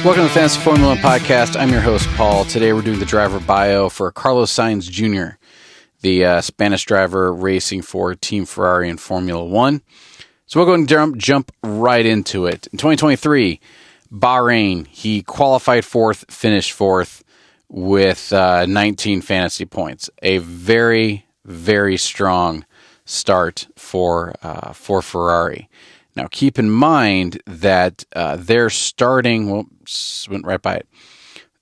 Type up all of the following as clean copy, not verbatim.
Welcome to the Fantasy Formula 1 Podcast. I'm your host, Paul. Today we're doing the driver bio for Carlos Sainz Jr., the Spanish driver racing for Team Ferrari in Formula 1. So we'll go and jump right into it. In 2023, Bahrain, he qualified fourth, finished fourth with 19 fantasy points. A very, very strong start for Ferrari. Now, keep in mind that their starting, went right by it.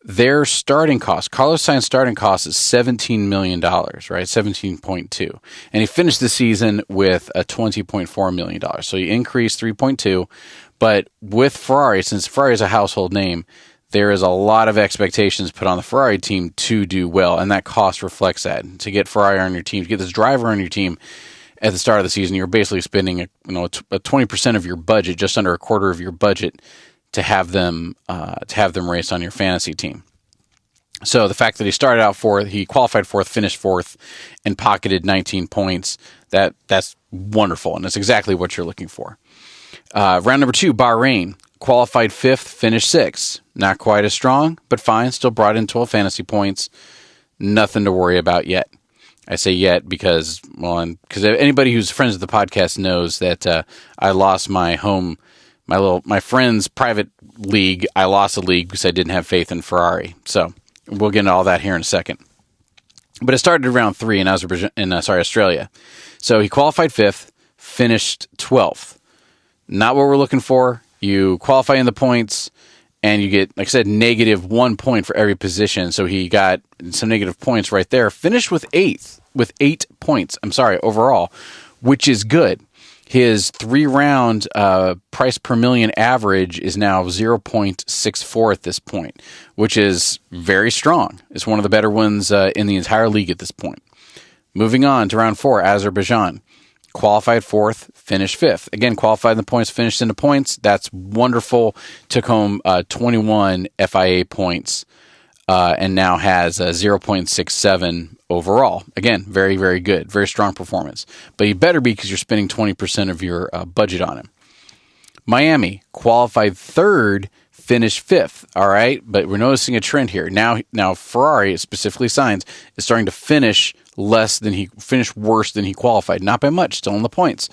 Their starting cost, Carlos Sainz's starting cost is $17 million, right? 17.2. And he finished the season with a $20.4 million. So he increased 3.2. But with Ferrari, since Ferrari is a household name, there is a lot of expectations put on the Ferrari team to do well. And that cost reflects that. To get Ferrari on your team, to get this driver on your team, at the start of the season, you're basically spending a 20% of your budget, just under a quarter of your budget, to have them race on your fantasy team. So the fact that he started out fourth, he qualified fourth, finished fourth, and pocketed 19 points, that's wonderful, and that's exactly what you're looking for. Round number 2, Bahrain, qualified fifth, finished sixth. Not quite as strong, but fine. Still brought in 12 fantasy points. Nothing to worry about yet. I say yet because anybody who's friends of the podcast knows that I lost my friend's private league. I lost a league because I didn't have faith in Ferrari. So we'll get into all that here in a second. But it started in round 3 in Australia. So he qualified fifth, finished 12th. Not what we're looking for. You qualify in the points, and you get, like I said, negative 1 point for every position. So he got some negative points right there. Finished with 8 points, overall, which is good. His 3-round price per million average is now 0.64 at this point, which is very strong. It's one of the better ones in the entire league at this point. Moving on to round 4, Azerbaijan. Qualified fourth, finished fifth. Again, qualified in the points, finished in the points. That's wonderful. Took home 21 FIA points and now has 0.67 overall. Again, very, very good. Very strong performance. But you better be because you're spending 20% of your budget on him. Miami, qualified third, finished fifth. All right, but we're noticing a trend here. Now Ferrari, specifically Sainz, is starting to finish worse than he qualified. Not by much, still in the points.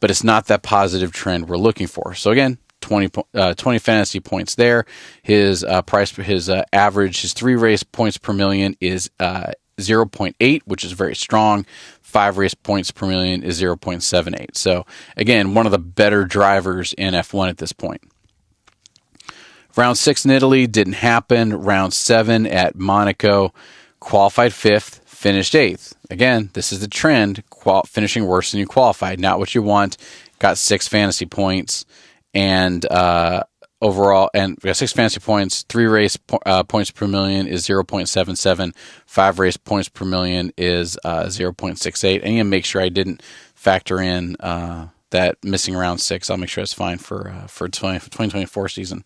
But it's not that positive trend we're looking for. So again, 20 fantasy points there. His average, his 3 race points per million is 0.8, which is very strong. 5 race points per million is 0.78. So again, one of the better drivers in F1 at this point. Round 6 in Italy didn't happen. Round 7 at Monaco, qualified fifth, finished 8th. Again, this is the trend, finishing worse than you qualified. Not what you want. Got 6 fantasy points, and overall, and we got 6 fantasy points. 3 race points per million is 0.77. 5 race points per million is 0.68. And you make sure I didn't factor in that missing round 6. I'll make sure it's fine for 2024 season.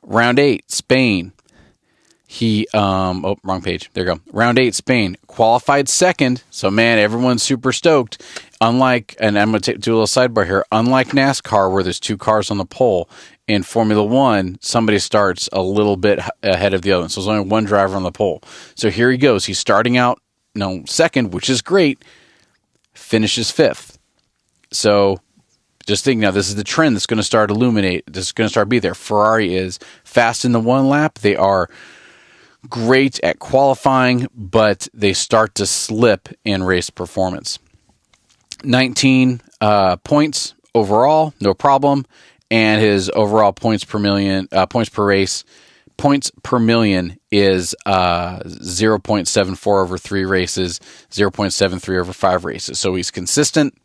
Round 8, Spain. Wrong page. There you go. Round 8, Spain. Qualified second. So, man, everyone's super stoked. Unlike, and I'm going to do a little sidebar here, unlike NASCAR where there's 2 cars on the pole, in Formula 1, somebody starts a little bit ahead of the other. So there's only 1 driver on the pole. So here he goes. He's starting out second, which is great. Finishes 5th. So just think now, this is the trend that's going to start This is going to start be there. Ferrari is fast in the 1 lap. They are great at qualifying, but they start to slip in race performance. 19 points overall, no problem. And his overall points per million, points per million is 0.74 over 3 races, 0.73 over 5 races. So he's consistent.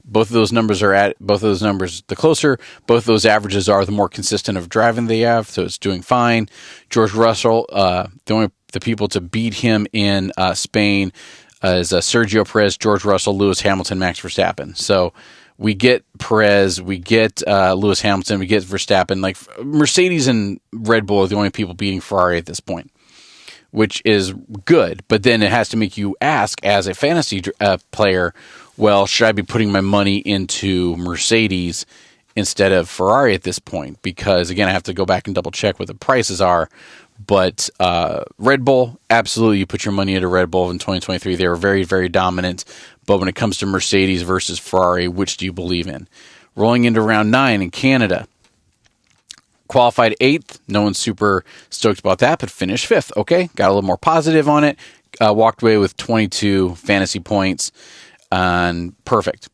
Both of those numbers the closer both of those averages are, the more consistent of driving they have. So it's doing fine. George Russell, the people to beat him in Spain is Sergio Perez, George Russell, Lewis Hamilton, Max Verstappen. So we get Perez, we get Lewis Hamilton, we get Verstappen. Like Mercedes and Red Bull are the only people beating Ferrari at this point, which is good. But then it has to make you ask, as a fantasy player, well, should I be putting my money into Mercedes instead of Ferrari at this point, because again, I have to go back and double check what the prices are. But Red Bull, absolutely, you put your money into Red Bull in 2023. They were very, very dominant. But when it comes to Mercedes versus Ferrari, which do you believe in? Rolling into round 9 in Canada. Qualified 8th. No one's super stoked about that, but finished 5th. Okay, got a little more positive on it. Walked away with 22 fantasy points. And perfect.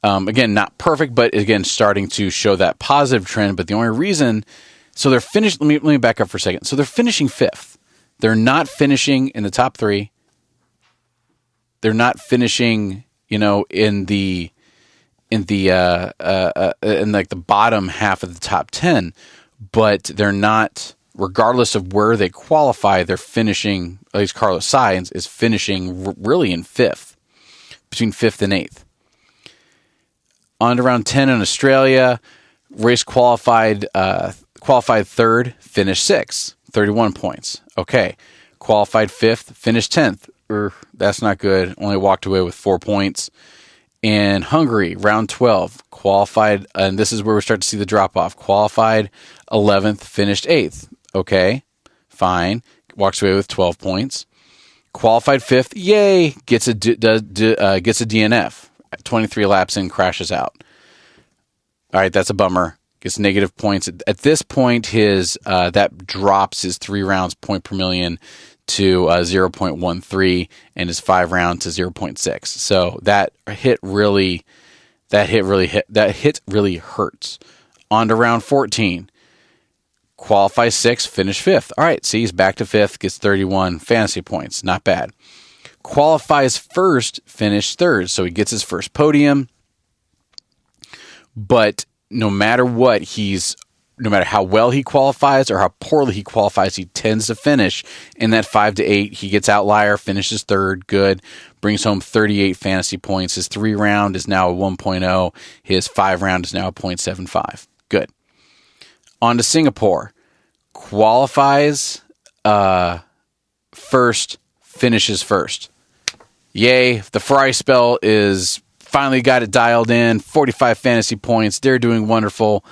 Again, not perfect, but again, starting to show that positive trend. But the only reason... So they're finished. Let me back up for a second. So they're finishing 5th. They're not finishing in the top 3. They're not finishing, in like the bottom half of the top 10. But they're not, regardless of where they qualify, they're finishing. At least Carlos Sainz is finishing really in 5th, between 5th and 8th. On to round 10 in Australia. Race qualified 3rd, finished 6th, 31 points. Okay. Qualified 5th, finished 10th. That's not good. Only walked away with 4 points. In Hungary, round 12, qualified, and this is where we start to see the drop-off. Qualified 11th, finished 8th. Okay, fine. Walks away with 12 points. Qualified 5th, yay, gets a DNF. 23 laps in, crashes out. All right, that's a bummer. Gets negative points. At this point, his that drops his 3 rounds point per million to 0.13 and his 5 round to 0.6. So that hit really hurts. On to round 14. Qualifies 6th, finish 5th. All right, see, he's back to 5th, gets 31 fantasy points. Not bad. Qualifies 1st, finished 3rd. So he gets his first podium. But no matter how well he qualifies or how poorly he qualifies, he tends to finish in that 5 to 8. He gets outlier, finishes 3rd, good, brings home 38 fantasy points. His 3 round is now a 1.0. His 5 round is now a 0.75. Good. On to Singapore. Qualifies 1st, finishes 1st. Yay, the Ferrari spell is finally got it dialed in. 45 fantasy points. They're doing wonderful.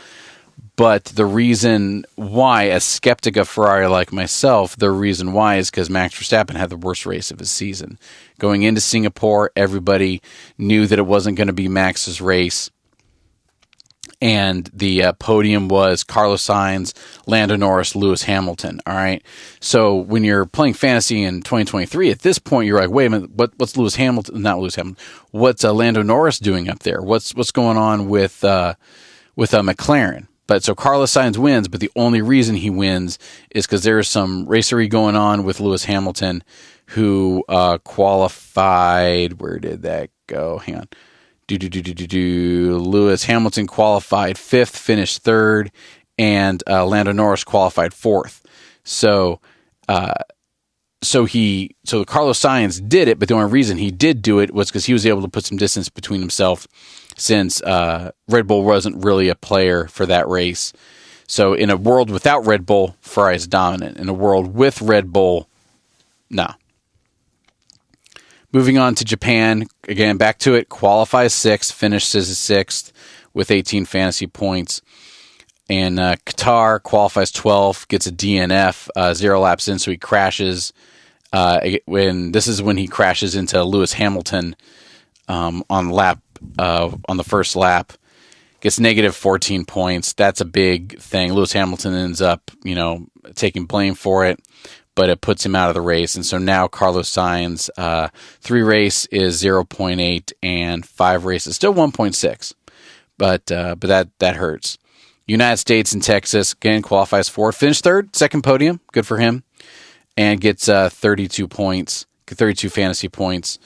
But the reason why, as skeptic of Ferrari like myself, the reason why is because Max Verstappen had the worst race of his season. Going into Singapore, everybody knew that it wasn't going to be Max's race. And the podium was Carlos Sainz, Lando Norris, Lewis Hamilton. All right. So when you're playing fantasy in 2023, at this point, you're like, wait a minute, what's Lewis Hamilton? Not Lewis Hamilton. What's Lando Norris doing up there? What's going on with McLaren? But so Carlos Sainz wins, but the only reason he wins is because there is some racery going on with Lewis Hamilton, who qualified. Where did that go? Hang on. Lewis Hamilton qualified 5th, finished 3rd, and Lando Norris qualified 4th. So Carlos Sainz did it, but the only reason he did do it was because he was able to put some distance between himself, since Red Bull wasn't really a player for that race. So in a world without Red Bull, Ferrari is dominant. In a world with Red Bull, no. Moving on to Japan, again, back to it, qualifies 6th, finishes 6th with 18 fantasy points. And Qatar qualifies 12th, gets a DNF, 0 laps in, so he crashes. This is when he crashes into Lewis Hamilton on the first lap, gets negative 14 points. That's a big thing. Lewis Hamilton ends up, taking blame for it, but it puts him out of the race. And so now Carlos Sainz, 3 race is 0.8 and 5 races still 1.6. But that hurts. United States and Texas, again, qualifies 4th, finished 3rd, second podium, good for him, and gets 32 points, 32 fantasy points.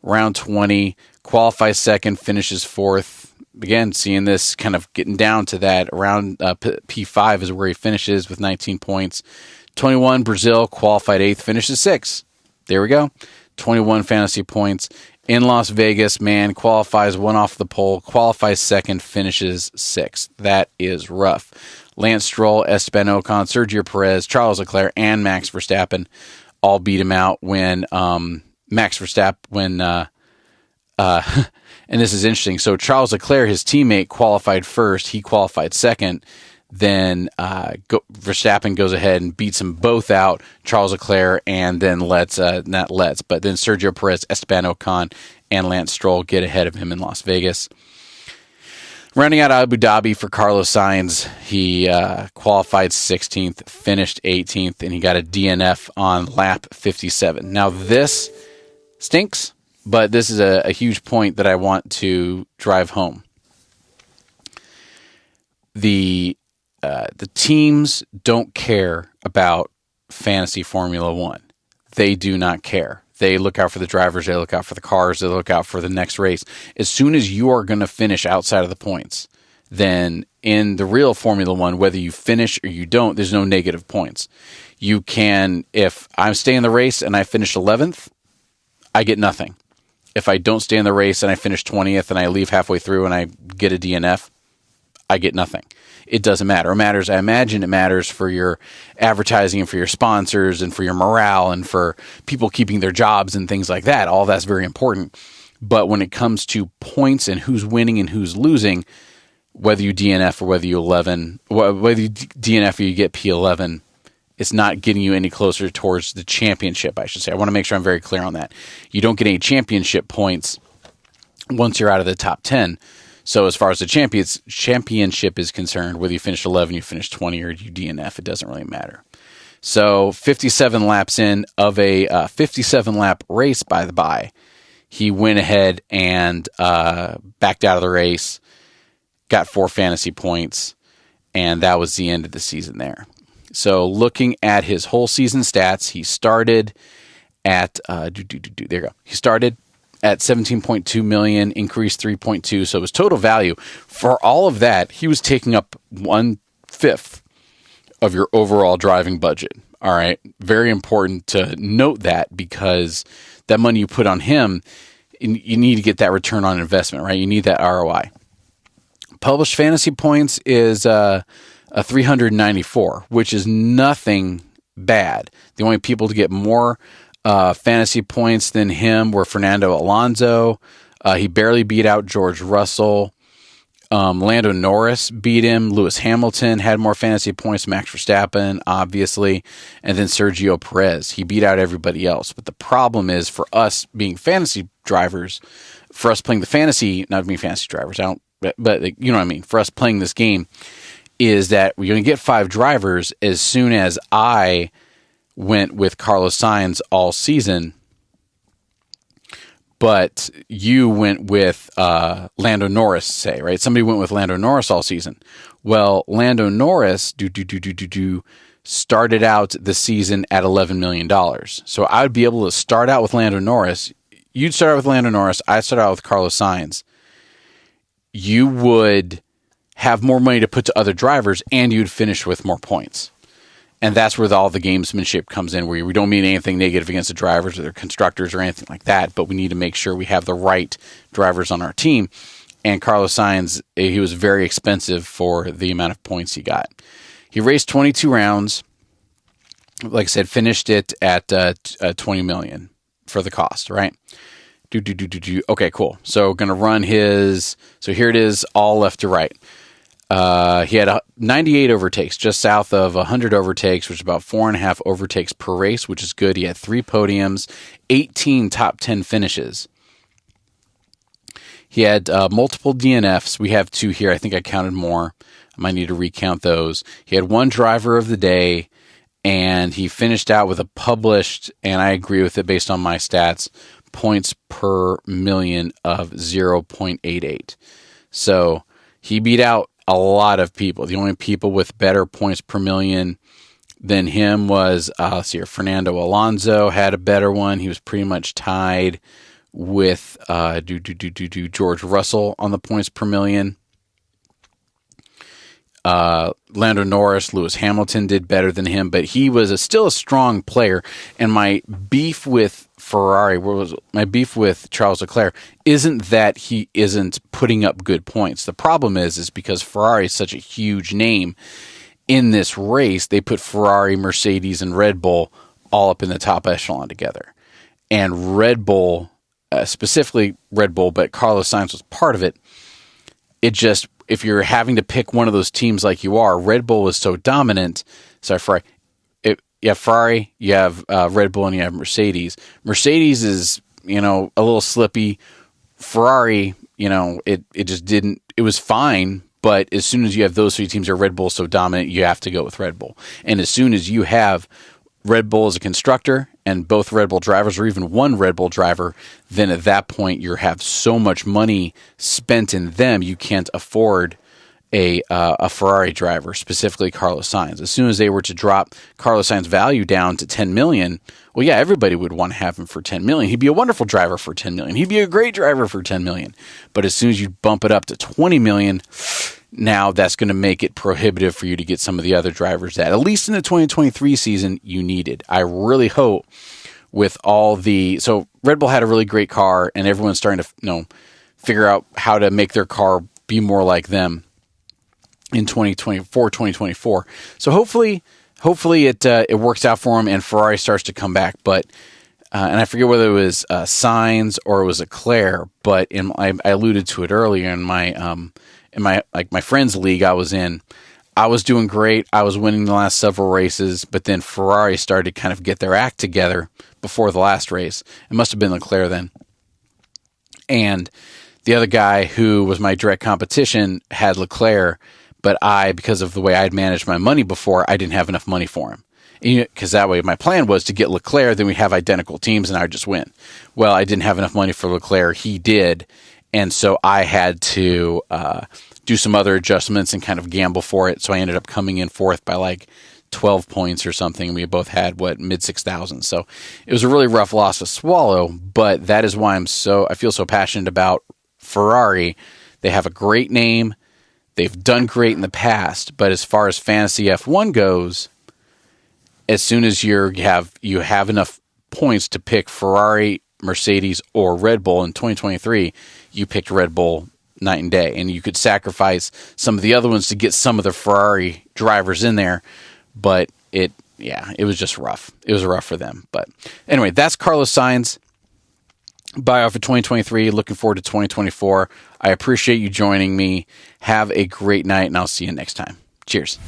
Round 20, qualifies 2nd, finishes 4th. Again, seeing this kind of getting down to that. Around P5 is where he finishes with 19 points. 21, Brazil, qualified 8th, finishes 6th. There we go. 21 fantasy points. In Las Vegas, man, qualifies 1 off the pole, qualifies 2nd, finishes 6th. That is rough. Lance Stroll, Esteban Ocon, Sergio Perez, Charles Leclerc, and Max Verstappen all beat him out when and this is interesting. So Charles Leclerc, his teammate, qualified first. He qualified second. Then Verstappen goes ahead and beats them both out, Charles Leclerc, and then but then Sergio Perez, Esteban Ocon, and Lance Stroll get ahead of him in Las Vegas. Rounding out Abu Dhabi for Carlos Sainz, he qualified 16th, finished 18th, and he got a DNF on lap 57. Now this stinks, but this is a huge point that I want to drive home. The teams don't care about fantasy Formula One. They do not care. They look out for the drivers. They look out for the cars. They look out for the next race. As soon as you are going to finish outside of the points, then in the real Formula One, whether you finish or you don't, there's no negative points. You can, if I'm staying in the race and I finish 11th, I get nothing. If I don't stay in the race and I finish 20th and I leave halfway through and I get a DNF, I get nothing. It doesn't matter. I imagine it matters for your advertising and for your sponsors and for your morale and for people keeping their jobs and things like that. All that's very important. But when it comes to points and who's winning and who's losing, whether you DNF or whether you DNF or you get P11, it's not getting you any closer towards the championship, I should say. I want to make sure I'm very clear on that. You don't get any championship points once you're out of the top 10. So as far as the championship is concerned, whether you finish 11, you finish 20, or you DNF, it doesn't really matter. So 57 laps in of a 57-lap race, by the by, he went ahead and backed out of the race, got 4 fantasy points, and that was the end of the season there. So looking at his whole season stats, he started at there you go. He started at 17.2 million, increased 3.2. So his total value for all of that, he was taking up 1/5 of your overall driving budget. All right. Very important to note that, because that money you put on him, you need to get that return on investment, right? You need that ROI. Published fantasy points is a 394, which is nothing bad. The only people to get more fantasy points than him were Fernando Alonso. He barely beat out George Russell. Lando Norris beat him. Lewis Hamilton had more fantasy points. Max Verstappen, obviously. And then Sergio Perez. He beat out everybody else. But the problem is, for us being fantasy drivers, for us playing the fantasy, not being fantasy drivers, but you know what I mean, for us playing this game, is that we're going to get 5 drivers as soon as I went with Carlos Sainz all season, but you went with Lando Norris, say, right? Somebody went with Lando Norris all season. Well, Lando Norris started out the season at $11 million. So I would be able to start out with Lando Norris. You'd start out with Lando Norris. I'd start out with Carlos Sainz. You would have more money to put to other drivers, and you'd finish with more points. And that's where all the gamesmanship comes in, where we don't mean anything negative against the drivers or their constructors or anything like that, but we need to make sure we have the right drivers on our team. And Carlos Sainz, he was very expensive for the amount of points he got. He raced 22 rounds. Like I said, finished it at 20 million for the cost, right? Okay, cool. So going to run his. So here it is, all left to right. He had 98 overtakes, just south of 100 overtakes, which is about 4.5 overtakes per race, which is good. He had 3 podiums, 18 top 10 finishes. He had multiple DNFs. We have 2 here. I think I counted more. I might need to recount those. He had 1 driver of the day, and he finished out with a published, and I agree with it based on my stats, points per million of 0.88. So he beat out a lot of people. The only people with better points per million than him was, let's see here, Fernando Alonso had a better one. He was pretty much tied with George Russell on the points per million. Lando Norris, Lewis Hamilton did better than him, but he was still a strong player. And my beef with my beef with Charles Leclerc isn't that he isn't putting up good points. The problem is because Ferrari is such a huge name in this race, they put Ferrari, Mercedes, and Red Bull all up in the top echelon together. And Red Bull, specifically Red Bull, but Carlos Sainz was part of it. It just, if you're having to pick one of those teams like you are, Red Bull was so dominant. Sorry, Ferrari. You have Ferrari, you have Red Bull, and you have Mercedes. Mercedes is, a little slippy. Ferrari, it just didn't, it was fine. But as soon as you have those three teams where Red Bull is so dominant, you have to go with Red Bull. And as soon as you have Red Bull as a constructor and both Red Bull drivers, or even one Red Bull driver, then at that point you have so much money spent in them, you can't afford a Ferrari driver, specifically Carlos Sainz. As soon as they were to drop Carlos Sainz's value down to 10 million, well, yeah, everybody would want to have him for 10 million. He'd be a wonderful driver for 10 million. He'd be a great driver for 10 million. But as soon as you bump it up to 20 million, now that's going to make it prohibitive for you to get some of the other drivers that, at least in the 2023 season, you needed. I really hope with all the... So Red Bull had a really great car, and everyone's starting to figure out how to make their car be more like them in 2024. So hopefully it works out for them and Ferrari starts to come back. But and I forget whether it was Sainz or it was Leclerc, but I alluded to it earlier in my friend's league I was in. I was doing great. I was winning the last several races, but then Ferrari started to kind of get their act together before the last race. It must have been Leclerc then. And the other guy who was my direct competition had Leclerc, but because of the way I'd managed my money before, I didn't have enough money for him. Because that way my plan was to get Leclerc, then we have identical teams and I would just win. Well, I didn't have enough money for Leclerc. He did. And so I had to do some other adjustments and kind of gamble for it. So I ended up coming in fourth by like 12 points or something. We both had, mid 6,000. So it was a really rough loss to swallow, but that is why I feel so passionate about Ferrari. They have a great name. They've done great in the past, but as far as fantasy F1 goes, as soon as you have enough points to pick Ferrari, Mercedes, or Red Bull in 2023, you picked Red Bull night and day, and you could sacrifice some of the other ones to get some of the Ferrari drivers in there, but it was just rough. It was rough for them. But anyway, that's Carlos Sainz. Buyout for 2023. Looking forward to 2024. I appreciate you joining me. Have a great night, and I'll see you next time. Cheers.